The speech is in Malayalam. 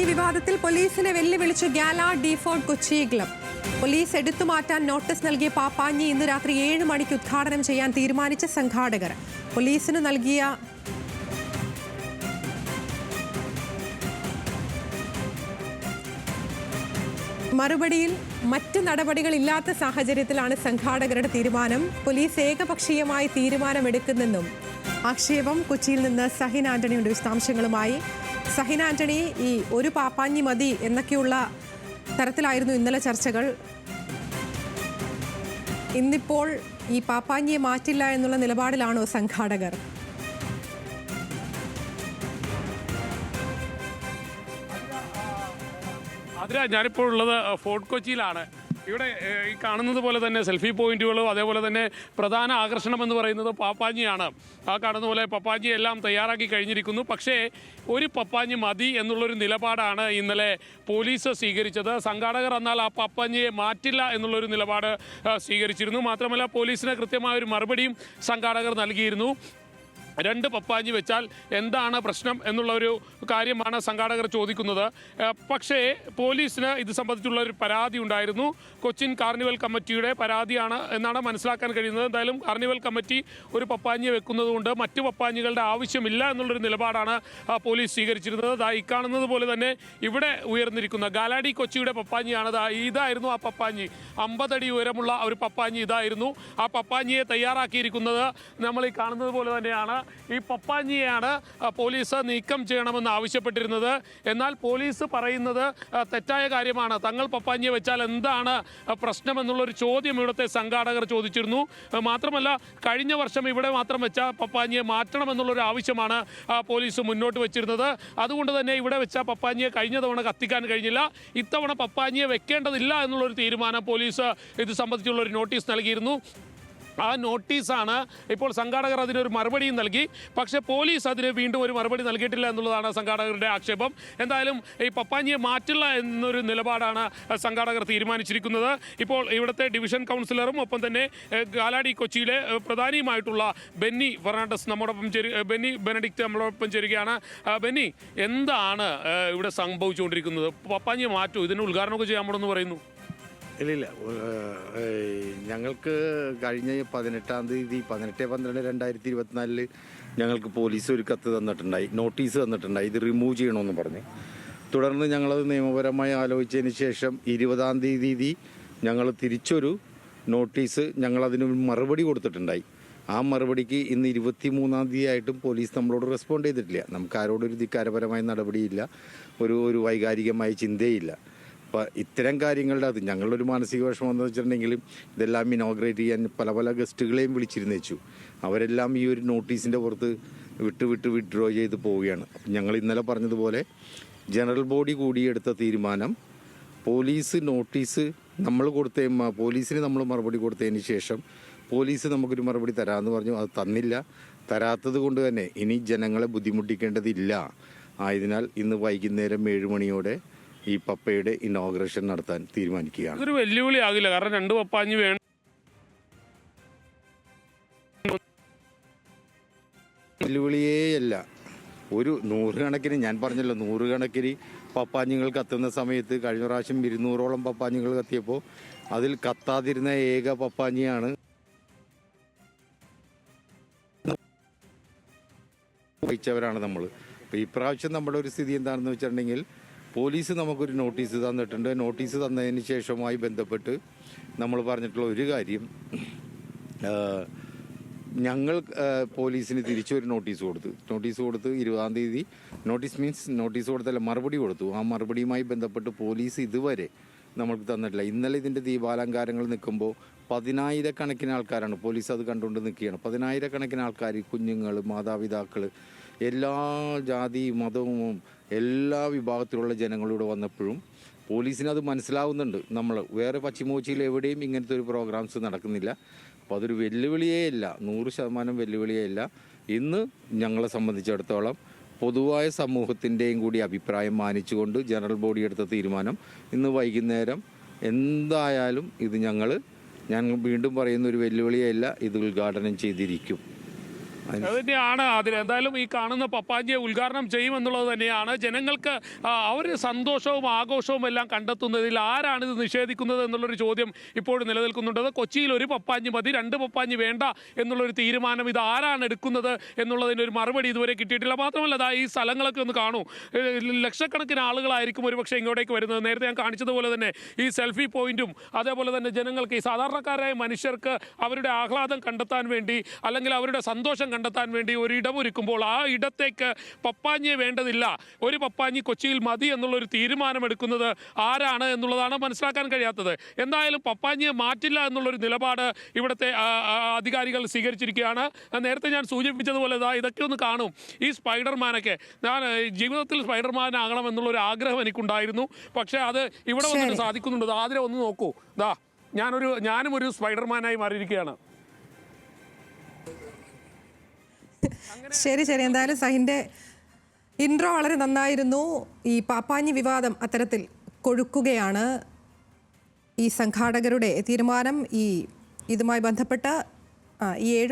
പാപ്പാഞ്ഞി വിവാദത്തിൽ പോലീസിനെ വെല്ലുവിളിച്ചു gala de fort Kochi club. Police എടുത്തുമാറ്റാൻ നോട്ടീസ് നൽകിയ പാപ്പാഞ്ഞി ഇന്ന് രാത്രി 7 മണിക്ക് ഉദ്ഘാടനം ചെയ്യാൻ തീരുമാനിച്ച സംഘാടകർ പോലീസിന് നൽകിയ മറുപടിയിൽ മറ്റ് നടപടികളില്ലാത്ത സാഹചര്യത്തിലാണ് സംഘാടകരുടെ തീരുമാനം. പോലീസ് ഏകപക്ഷീയമായി തീരുമാനമെടുക്കുന്നെന്നും ആക്ഷേപം. കൊച്ചിയിൽ നിന്ന് സഹിൻ ആന്റണിയുടെ വിശദാംശങ്ങളുമായി. സഹിൻ ആന്റണി, ഈ ഒരു പാപ്പാഞ്ഞി മതി എന്നൊക്കെയുള്ള തരത്തിലായിരുന്നു ഇന്നലെ ചർച്ചകൾ. ഇന്നിപ്പോൾ ഈ പാപ്പാഞ്ഞിയെ മാറ്റില്ല എന്നുള്ള നിലപാടിലാണോ സംഘാടകർ? അതിനാ ഞാനിപ്പോൾ ഉള്ളത് ഫോർട്ട് കൊച്ചിയിലാണ്. ഇവിടെ ഈ കാണുന്നത് പോലെ തന്നെ സെൽഫി പോയിന്റുകളും അതേപോലെ തന്നെ പ്രധാന ആകർഷണം എന്ന് പറയുന്നത് പപ്പാഞ്ഞിയാണ്. ആ കാണുന്ന പോലെ പപ്പാഞ്ഞി എല്ലാം തയ്യാറാക്കി കഴിഞ്ഞിരിക്കുന്നു. പക്ഷേ ഒരു പപ്പാഞ്ഞി മതി എന്നുള്ളൊരു നിലപാടാണ് ഇന്നലെ പോലീസ് സ്വീകരിച്ചത്. സംഘാടകർ എന്നാൽ ആ പപ്പാഞ്ഞിയെ മാറ്റില്ല എന്നുള്ളൊരു നിലപാട് സ്വീകരിച്ചിരുന്നു. മാത്രമല്ല പോലീസിന് കൃത്യമായൊരു മറുപടിയും സംഘാടകർ നൽകിയിരുന്നു. 2 പപ്പാഞ്ഞി വെച്ചാൽ എന്താണ് പ്രശ്നം എന്നുള്ള ഒരു കാര്യമാണ് സംഘാടകർ ചോദിക്കുന്നത്. പക്ഷേ പോലീസിന് ഇത് സംബന്ധിച്ചുള്ള ഒരു പരാതി ഉണ്ടായിരുന്നു. കൊച്ചിൻ കാർണിവൽ കമ്മിറ്റിയുടെ പരാതിയാണ് എന്നാണ് മനസ്സിലാക്കാൻ കഴിയുന്നത്. എന്തായാലും കാർണിവൽ കമ്മിറ്റി ഒരു പപ്പാഞ്ഞി വെക്കുന്നതുകൊണ്ട് മറ്റു പപ്പാഞ്ഞികളുടെ ആവശ്യമില്ല എന്നുള്ളൊരു നിലപാടാണ് പോലീസ് സ്വീകരിച്ചിരുന്നത്. ഈ കാണുന്നത് പോലെ തന്നെ ഇവിടെ ഉയർന്നിരിക്കുന്ന ഗാലാഡി കൊച്ചിയുടെ പപ്പാഞ്ഞിയാണ്. ഇതായിരുന്നു ആ പപ്പാഞ്ഞി. 50 അടി ഉയരമുള്ള ഒരു പപ്പാഞ്ഞി ഇതായിരുന്നു. ആ പപ്പാഞ്ഞിയെ തയ്യാറാക്കിയിരിക്കുന്നത് നമ്മൾ ഈ കാണുന്നത് പോലെ തന്നെയാണ്. ഈ പപ്പാഞ്ഞിയാണ് പോലീസ് നീക്കം ചെയ്യണമെന്ന് ആവശ്യപ്പെട്ടിരുന്നത്. എന്നാൽ പോലീസ് പറയുന്നത് തെറ്റായ കാര്യമാണ്. തങ്ങൾ പപ്പാഞ്ഞിയെ വെച്ചാൽ എന്താണ് പ്രശ്നമെന്നുള്ളൊരു ചോദ്യം ഇവിടുത്തെ സംഘാടകർ ചോദിച്ചിരുന്നു. മാത്രമല്ല കഴിഞ്ഞ വർഷം ഇവിടെ മാത്രം വെച്ച പപ്പാഞ്ഞിയെ മാറ്റണമെന്നുള്ളൊരു ആവശ്യമാണ് പോലീസ് മുന്നോട്ട് വെച്ചിരുന്നത്. അതുകൊണ്ട് തന്നെ ഇവിടെ വെച്ച പപ്പാഞ്ഞിയെ കഴിഞ്ഞ തവണ കത്തിക്കാൻ കഴിഞ്ഞില്ല. ഇത്തവണ പപ്പാഞ്ഞിയെ വെക്കേണ്ടതില്ല എന്നുള്ളൊരു തീരുമാനം പോലീസ് ഇത് സംബന്ധിച്ചുള്ളൊരു നോട്ടീസ് നൽകിയിരുന്നു. ആ നോട്ടീസാണ് ഇപ്പോൾ സംഘാടകർ അതിനൊരു മറുപടിയും നൽകി. പക്ഷേ പോലീസ് അതിന് വീണ്ടും ഒരു മറുപടി നൽകിയിട്ടില്ല എന്നുള്ളതാണ് സംഘാടകരുടെ ആക്ഷേപം. എന്തായാലും ഈ പപ്പാഞ്ഞിയെ മാറ്റില്ല എന്നൊരു നിലപാടാണ് സംഘാടകർ തീരുമാനിച്ചിരിക്കുന്നത്. ഇപ്പോൾ ഇവിടുത്തെ ഡിവിഷൻ കൗൺസിലറും ഒപ്പം തന്നെ ഗാലാഡി കൊച്ചിയിലെ പ്രധാനിയുമായിട്ടുള്ള ബെന്നി ബെന്നി ബെനഡിക്റ്റ് നമ്മളോടൊപ്പം ചേരുകയാണ്. ബെന്നി, എന്താണ് ഇവിടെ സംഭവിച്ചുകൊണ്ടിരിക്കുന്നത്? പപ്പാഞ്ഞിയെ മാറ്റൂ, ഇതിന് ഉദ്ഘാടനമൊക്കെ ചെയ്യാൻ പോണെന്ന് പറയുന്നു. ഇല്ല, ഞങ്ങൾക്ക് കഴിഞ്ഞ 18-ാം തീയതി 18/12/2024 ഞങ്ങൾക്ക് പോലീസ് ഒരു കത്ത് തന്നിട്ടുണ്ടായി, നോട്ടീസ് തന്നിട്ടുണ്ടായി. ഇത് റിമൂവ് ചെയ്യണമെന്ന് പറഞ്ഞ്. തുടർന്ന് ഞങ്ങളത് നിയമപരമായി ആലോചിച്ചതിന് ശേഷം 20-ാം തീയതി ഞങ്ങൾ തിരിച്ചൊരു നോട്ടീസ് ഞങ്ങളതിന് മറുപടി കൊടുത്തിട്ടുണ്ടായി. ആ മറുപടിക്ക് ഇന്ന് 23-ാം തീയതി ആയിട്ടും പോലീസ് നമ്മളോട് റെസ്പോണ്ട് ചെയ്തിട്ടില്ല. നമുക്ക് ആരോടൊരു ധിക്കാരപരമായ നടപടിയില്ല, ഒരു വൈകാരികമായ ചിന്തയില്ല. അപ്പോൾ ഇത്തരം കാര്യങ്ങളുടെ അത് ഞങ്ങളൊരു മാനസിക വിഷമം എന്ന് വെച്ചിട്ടുണ്ടെങ്കിലും ഇതെല്ലാം ഇനോഗ്രേറ്റ് ചെയ്യാൻ പല ഗസ്റ്റുകളെയും വിളിച്ചിരുന്നേച്ചു. അവരെല്ലാം ഈ ഒരു നോട്ടീസിൻ്റെ പുറത്ത് വിഡ്രോ ചെയ്ത് പോവുകയാണ്. അപ്പം ഞങ്ങൾ ഇന്നലെ പറഞ്ഞതുപോലെ ജനറൽ ബോഡി കൂടിയെടുത്ത തീരുമാനം, പോലീസ് നോട്ടീസ് പോലീസിന് നമ്മൾ മറുപടി കൊടുത്തതിന് ശേഷം പോലീസ് നമുക്കൊരു മറുപടി തരാമെന്ന് പറഞ്ഞു. അത് തന്നില്ല. തരാത്തത് കൊണ്ട് തന്നെ ഇനി ജനങ്ങളെ ബുദ്ധിമുട്ടിക്കേണ്ടതില്ല. ആയതിനാൽ ഇന്ന് വൈകുന്നേരം 7 മണിയോടെ ഈ പപ്പയുടെ ഇനോഗ്രേഷൻ നടത്താൻ തീരുമാനിക്കുകയാണ്. ഇതൊരു വെല്ലുവിളി ആകില്ല, കാരണം 2 പപ്പാഞ്ഞി വേണം. വെല്ലുവിളിയേയല്ല, ഒരു 100 കണക്കിന്, ഞാൻ പറഞ്ഞല്ലോ 100 കണക്കിന് പപ്പാഞ്ഞികൾ കത്തുന്ന സമയത്ത് കഴിഞ്ഞ പ്രാവശ്യം 200ഓളം പപ്പാഞ്ഞികൾ കത്തിയപ്പോൾ അതിൽ കത്താതിരുന്ന ഏക പപ്പാഞ്ഞിയാണ് വഹിച്ചവരാണ് നമ്മൾ. അപ്പോൾ ഈ പ്രാവശ്യം നമ്മുടെ ഒരു സ്ഥിതി എന്താണെന്ന് വെച്ചിട്ടുണ്ടെങ്കിൽ പോലീസ് നമുക്കൊരു നോട്ടീസ് തന്നിട്ടുണ്ട്. നോട്ടീസ് തന്നതിന് ശേഷവുമായി ബന്ധപ്പെട്ട് നമ്മൾ പറഞ്ഞിട്ടുള്ള ഒരു കാര്യം, ഞങ്ങൾ പോലീസിന് തിരിച്ചൊരു നോട്ടീസ് കൊടുത്ത് 20-ാം തീയതി നോട്ടീസ് കൊടുത്തല്ല, മറുപടി കൊടുത്തു. ആ മറുപടിയുമായി ബന്ധപ്പെട്ട് പോലീസ് ഇതുവരെ നമ്മൾക്ക് തന്നിട്ടില്ല. ഇന്നലെ ഇതിൻ്റെ ദീപാലങ്കാരങ്ങൾ നിൽക്കുമ്പോൾ 10,000-കണക്കിന് ആൾക്കാരാണ്, പോലീസ് അത് കണ്ടുകൊണ്ട് നിൽക്കുകയാണ്. 10,000-കണക്കിന് ആൾക്കാർ, കുഞ്ഞുങ്ങൾ, മാതാപിതാക്കൾ, എല്ലാ ജാതി മതവും എല്ലാ വിഭാഗത്തിലുള്ള ജനങ്ങളിവിടെ വന്നപ്പോഴും പോലീസിന് അത് മനസ്സിലാവുന്നുണ്ട്. നമ്മൾ വേറെ പശ്ചിമ കൊച്ചിയിൽ എവിടെയും ഇങ്ങനത്തെ ഒരു പ്രോഗ്രാംസ് നടക്കുന്നില്ല. അപ്പോൾ അതൊരു വെല്ലുവിളിയേ ഇല്ല, 100% വെല്ലുവിളിയേ ഇല്ല. ഇന്ന് ഞങ്ങളെ സംബന്ധിച്ചിടത്തോളം പൊതുവായ സമൂഹത്തിൻ്റെയും കൂടി അഭിപ്രായം മാനിച്ചുകൊണ്ട് ജനറൽ ബോഡി എടുത്ത തീരുമാനം ഇന്ന് വൈകുന്നേരം എന്തായാലും ഇത് ഞാൻ വീണ്ടും പറയുന്ന ഒരു വെല്ലുവിളിയേ ഇല്ല, ഇത് ഉദ്ഘാടനം ചെയ്തിരിക്കും. അത് തന്നെയാണ്. അതിന് എന്തായാലും ഈ കാണുന്ന പപ്പാഞ്ചിയെ ഉദ്ഘാടനം ചെയ്യുമെന്നുള്ളത് തന്നെയാണ് ജനങ്ങൾക്ക് അവർ സന്തോഷവും ആഘോഷവും എല്ലാം കണ്ടെത്തുന്നതിൽ ആരാണ് ഇത് നിഷേധിക്കുന്നത് എന്നുള്ളൊരു ചോദ്യം ഇപ്പോഴും നിലനിൽക്കുന്നുണ്ട്. കൊച്ചിയിൽ ഒരു പപ്പാഞ്ചി മതി, 2 പപ്പാഞ്ചി വേണ്ട എന്നുള്ളൊരു തീരുമാനം ഇത് ആരാണ് എടുക്കുന്നത് എന്നുള്ളതിൻ്റെ ഒരു മറുപടി ഇതുവരെ കിട്ടിയിട്ടില്ല. മാത്രമല്ല ഈ സ്ഥലങ്ങളൊക്കെ ഒന്ന് കാണൂ. ലക്ഷക്കണക്കിന് ആളുകളായിരിക്കും ഒരുപക്ഷെ ഇങ്ങോട്ടേക്ക് വരുന്നത്. നേരത്തെ ഞാൻ കാണിച്ചതുപോലെ തന്നെ ഈ സെൽഫി പോയിന്റും അതേപോലെ തന്നെ ജനങ്ങൾക്ക് ഈ സാധാരണക്കാരായ മനുഷ്യർക്ക് അവരുടെ ആഹ്ലാദം കണ്ടെത്താൻ വേണ്ടി അല്ലെങ്കിൽ അവരുടെ സന്തോഷം കണ്ടെത്താൻ വേണ്ടി ഒരു ഇടമൊരുക്കുമ്പോൾ ആ ഇടത്തേക്ക് പപ്പാഞ്ഞിയെ വേണ്ടതില്ല, ഒരു പപ്പാഞ്ഞി കൊച്ചിയിൽ മതി എന്നുള്ളൊരു തീരുമാനമെടുക്കുന്നത് ആരാണ് എന്നുള്ളതാണ് മനസ്സിലാക്കാൻ കഴിയാത്തത്. എന്തായാലും പപ്പാഞ്ഞിയെ മാറ്റില്ല എന്നുള്ളൊരു നിലപാട് ഇവിടുത്തെ അധികാരികൾ സ്വീകരിച്ചിരിക്കുകയാണ്. നേരത്തെ ഞാൻ സൂചിപ്പിച്ചതുപോലെ ഇതൊക്കെ ഒന്ന് കാണും. ഈ സ്പൈഡർമാനൊക്കെ ഞാൻ ജീവിതത്തിൽ സ്പൈഡർമാൻ ആകണം എന്നുള്ളൊരു ആഗ്രഹം എനിക്കുണ്ടായിരുന്നു. പക്ഷേ അത് ഇവിടെ വന്നിട്ട് സാധിക്കുന്നുണ്ട്. ആദ്യം ഒന്ന് നോക്കൂ, ഞാനും ഒരു സ്പൈഡർമാനായി മാറിയിരിക്കുകയാണ്. ശരി, എന്തായാലും സഹിൻ്റെ ഇൻട്രോ വളരെ നന്നായിരുന്നു. ഈ പാപ്പാഞ്ഞി വിവാദം അത്തരത്തിൽ കൊഴുക്കുകയാണ്. ഈ സംഘാടകരുടെ തീരുമാനം ഇതുമായി ബന്ധപ്പെട്ട് ഈ 7